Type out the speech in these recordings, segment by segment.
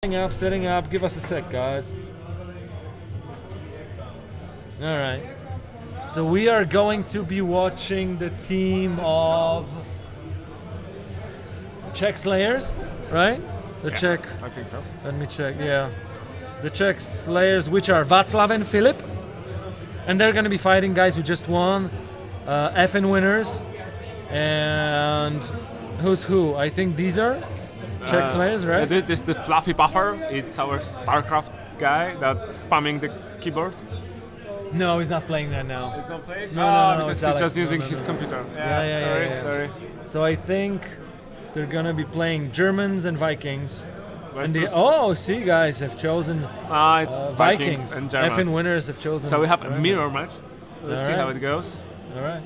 Setting up. Give us a sec, guys. All right. So we are going to be watching the team of Czech Slayers, right? The Czech. I think so. Let me check. Yeah, the Czech Slayers, which are Václav and Filip, and they're going to be fighting guys who just won, EffinWinners, and who's who? I think these are Czech Slayers, right? This is the fluffy buffer. It's our StarCraft guy that's spamming the keyboard. No, he's not playing that now. He's not playing? No, because it's he's Alex. just using No. his computer. Yeah. Sorry. So I think they're gonna be playing Germans and Vikings. And Versus- see, guys have chosen it's Vikings and Germans. EffinWinners have chosen. So we have a Right. mirror match. Let's see Alright. how it goes. All right.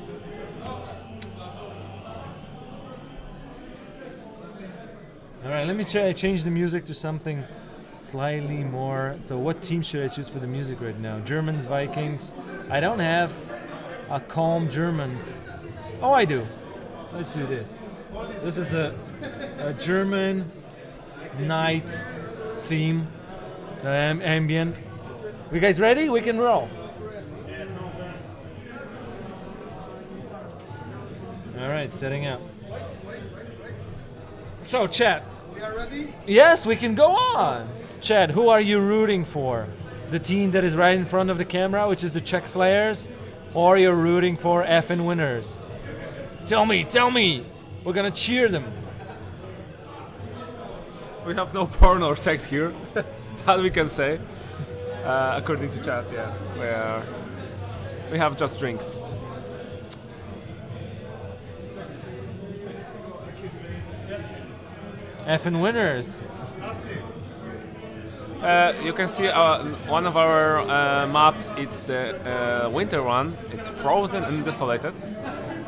All right. Let me change the music to something slightly more. So, what team should I choose for the music right now? Germans, Vikings. I don't have a calm Germans. Oh, I do. Let's do this. This is a German night theme, ambient. You guys ready? We can roll. All right, setting up. So, chat. We are ready? Yes, we can go on. Chad, who are you rooting for? The team that is right in front of the camera, which is the Czech Slayers, or you're rooting for EffinWinners? Tell me. We're gonna cheer them. We have no porn or sex here. That we can say. According to chat, yeah. We have just drinks. EffinWinners. You can see one of our maps. It's the winter one. It's frozen and desolated.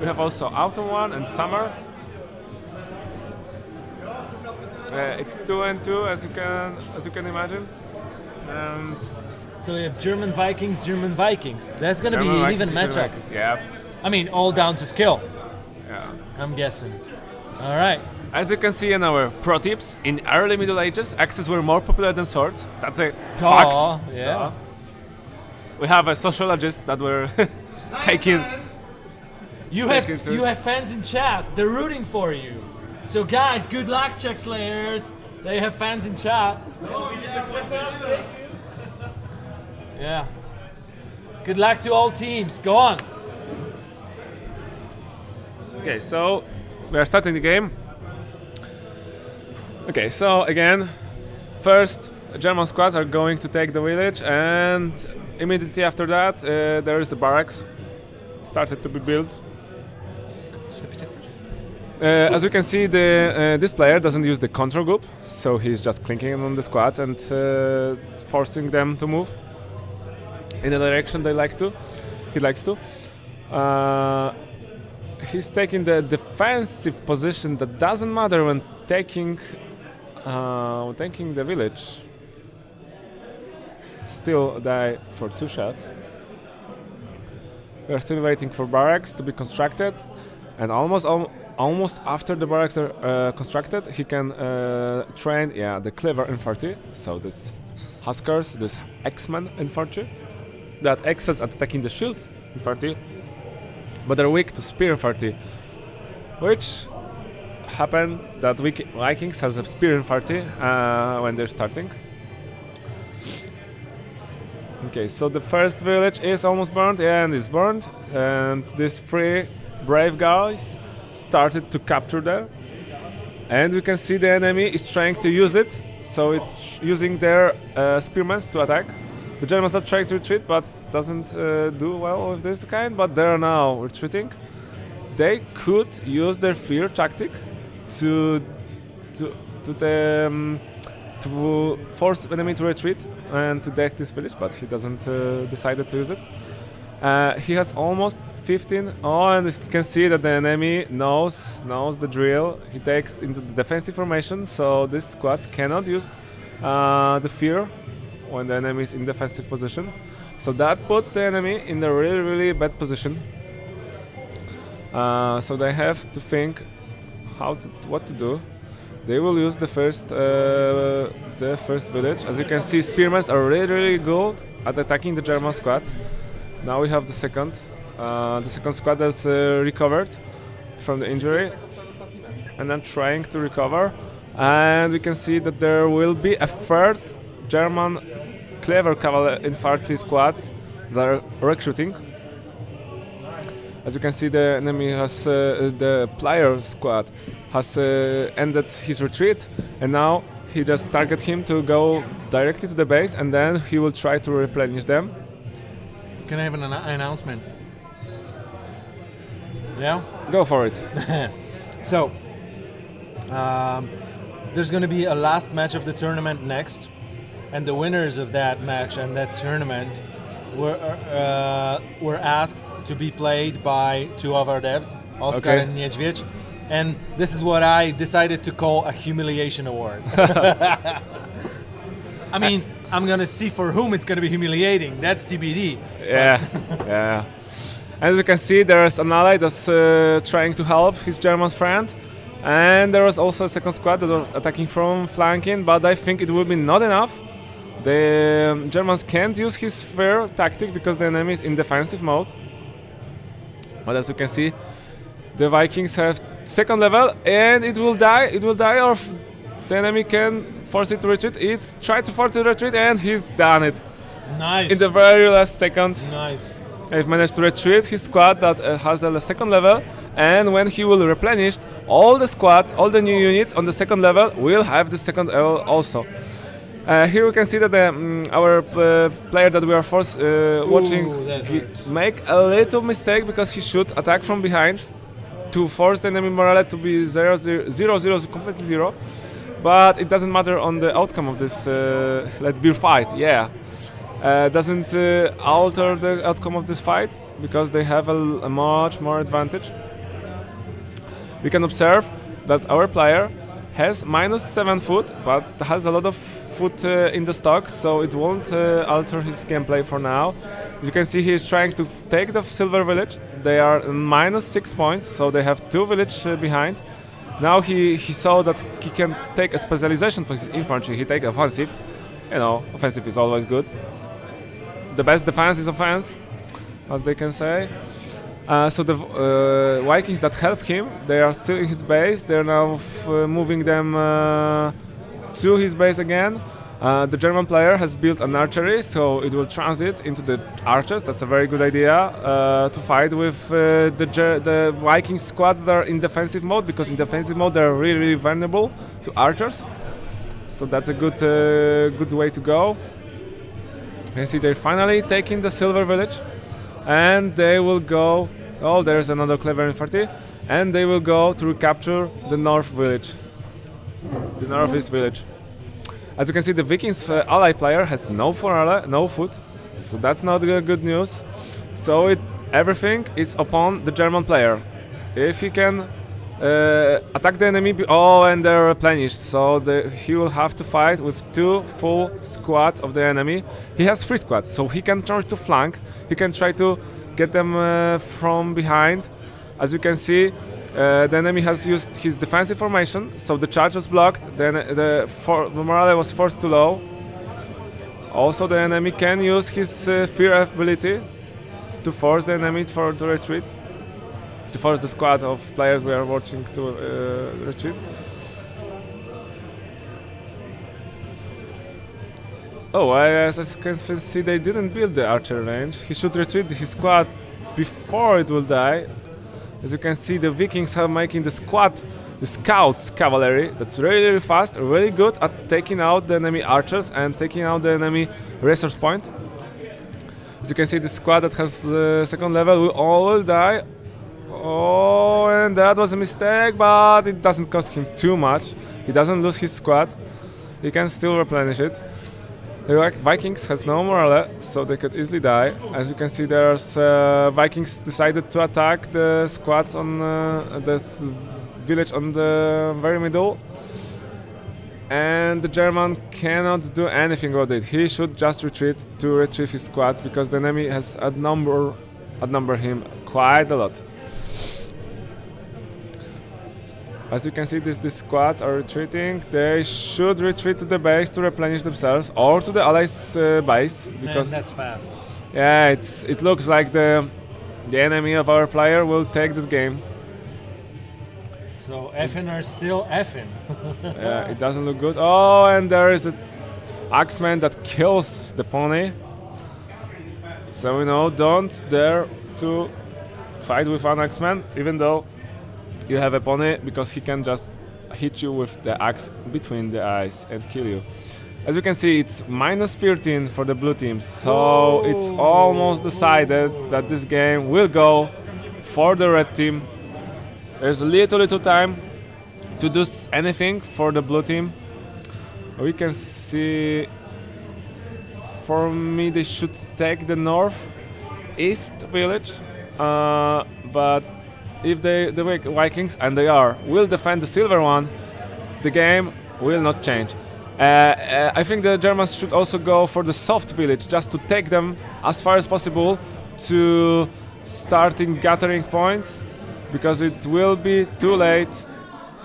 We have also autumn one and summer. It's 2 and 2, as you can imagine. And So we have German Vikings. That's gonna be an even matchup. Yeah. I mean, all down to skill, Yeah. I'm guessing. All right. As you can see in our pro tips, in early Middle Ages, axes were more popular than swords. That's a fact. Yeah. We have a sociologist that we're taking. You have fans in chat. They're rooting for you. So guys, good luck, Czech Slayers. They have fans in chat. Yeah. Good luck to all teams. Go on. Okay, so we are starting the game. Okay, so again, first German squads are going to take the village, and immediately after that, there is the barracks started to be built. As you can see, this player doesn't use the control group, so he's just clinking on the squads and forcing them to move in the direction he likes to. He's taking the defensive position that doesn't matter when taking the village. Still die for 2 shots. We are still waiting for barracks to be constructed, and almost after the barracks are constructed, he can train the clever infantry. So this Huskers, this X-Men infantry, that excels at attacking the shield infantry, but they're weak to spear infantry, which happen that Vikings has a spear infantry when they're starting. Okay, so the first village is almost burned, and it's burned, and these 3 brave guys started to capture there, and we can see the enemy is trying to use it, so it's using their spearmen to attack. The Germans are trying to retreat, but doesn't do well with this kind, but they're now retreating. They could use their fear tactic to force enemy to retreat and to take this village, but he doesn't decided to use it. He has almost 15. Oh, and you can see that the enemy knows the drill. He takes into the defensive formation, so these squads cannot use the fear when the enemy is in defensive position. So that puts the enemy in a really, really bad position. So they have to think what to do. they will use the first village. As you can see, spearmen are really good at attacking the German squad. Now we have the second. The second squad has recovered from the injury, and I'm trying to recover. And we can see that there will be a third German clever cavalry infantry squad that are recruiting. As you can see, the enemy has the player squad has ended his retreat, and now he just target him to go directly to the base, and then he will try to replenish them. Can I have an announcement? Yeah? Go for it. So, there's going to be a last match of the tournament next, and the winners of that match and that tournament were asked to be played by two of our devs, Oskar Okay. and Niedźwiedź, and this is what I decided to call a humiliation award. I mean, I'm going to see for whom it's going to be humiliating. That's TBD. Yeah, yeah. As you can see, there's an ally that's trying to help his German friend, and there was also a second squad that was attacking from flanking, but I think it will be not enough. The Germans can't use his fair tactic because the enemy is in defensive mode. But as you can see, the Vikings have second level, and it will die. It will die, or the enemy can force it to retreat. It tried to force it to retreat, and he's done it Nice. in the very last second. Nice. He's managed to retreat his squad that has a second level, and when he will replenish, all the squad, all the new units on the second level will have the second level also. Here we can see that our player that we are watching that hurts. make a little mistake because he should attack from behind to force the enemy morale to be 0-0, completely 0. But it doesn't matter on the outcome of this let's be fight. Yeah. Doesn't alter the outcome of this fight because they have a much more advantage. We can observe that our player has -7 food, but has a lot of food in the stock, so it won't alter his gameplay for now. As you can see, he is trying to take the silver village. They are -6 points, so they have 2 villages behind. Now he saw that he can take a specialization for his infantry. He take offensive. You know, offensive is always good. The best defense is offense, as they can say. So the Vikings that help him, they are still in his base. They're now moving them to his base again. The German player has built an archery, so it will transit into the archers. That's a very good idea to fight with the Viking squads that are in defensive mode, because in defensive mode they're really vulnerable to archers. So that's a good way to go. You can see they're finally taking the silver village, and they will go. Oh, there's another clever infantry, and they will go to recapture the north village, the northeast village. As you can see, the Vikings ally player has no morale, no food, so that's not good news. So everything is upon the German player. If he can attack the enemy, and they're replenished, so he will have to fight with 2 full squads of the enemy. He has 3 squads, so he can try to flank. He can try to get them from behind. As you can see, the enemy has used his defensive formation, so the charge was blocked. Then the morale was forced to low. Also, the enemy can use his fear ability to force the enemy to retreat. To force the squad of players we are watching to retreat. Oh, as you can see, they didn't build the archer range. He should retreat his squad before it will die. As you can see, the Vikings are making the scouts cavalry that's really fast, really good at taking out the enemy archers and taking out the enemy resource point. As you can see, the squad that has the second level will all die. Oh, and that was a mistake, but it doesn't cost him too much. He doesn't lose his squad. He can still replenish it. The Vikings has no morale, so they could easily die. As you can see, there's Vikings decided to attack the squads on this village on the very middle, and the German cannot do anything about it. He should just retreat to retrieve his squads because the enemy has outnumber him quite a lot. As you can see, these squads are retreating. They should retreat to the base to replenish themselves, or to the allies' base, Man, because that's fast. yeah, it looks like the enemy of our player will take this game. So effing are still effing. Yeah, it doesn't look good. Oh, and there is an Axeman that kills the pony. So don't dare to fight with an Axeman, even though you have a pony, because he can just hit you with the axe between the eyes and kill you. As you can see, it's -13 for the blue team, so it's almost decided that this game will go for the red team. There's little time to do anything for the blue team. We can see, for me, they should take the northeast village, but if the Vikings, and they will defend the silver one, the game will not change. I think the Germans should also go for the soft village, just to take them as far as possible to starting gathering points, because it will be too late,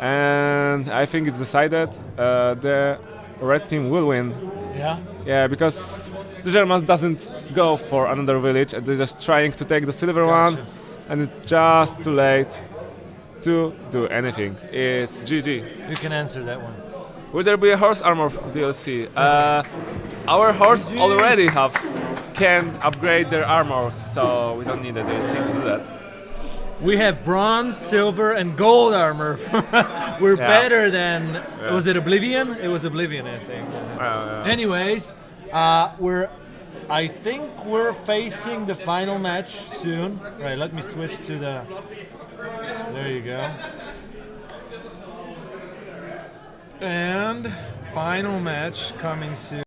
and I think it's decided the red team will win. Yeah. Yeah, because the Germans doesn't go for another village, and they're just trying to take the silver one, and it's just too late to do anything. It's GG. You can answer that one. Will there be a horse armor DLC? Our horse already can upgrade their armor, so we don't need a DLC to do that. We have bronze, silver, and gold armor. We're better than. Was it Oblivion? It was Oblivion, I think. Anyways, I think we're facing the final match soon. Right, let me switch to the. There you go. And final match coming soon.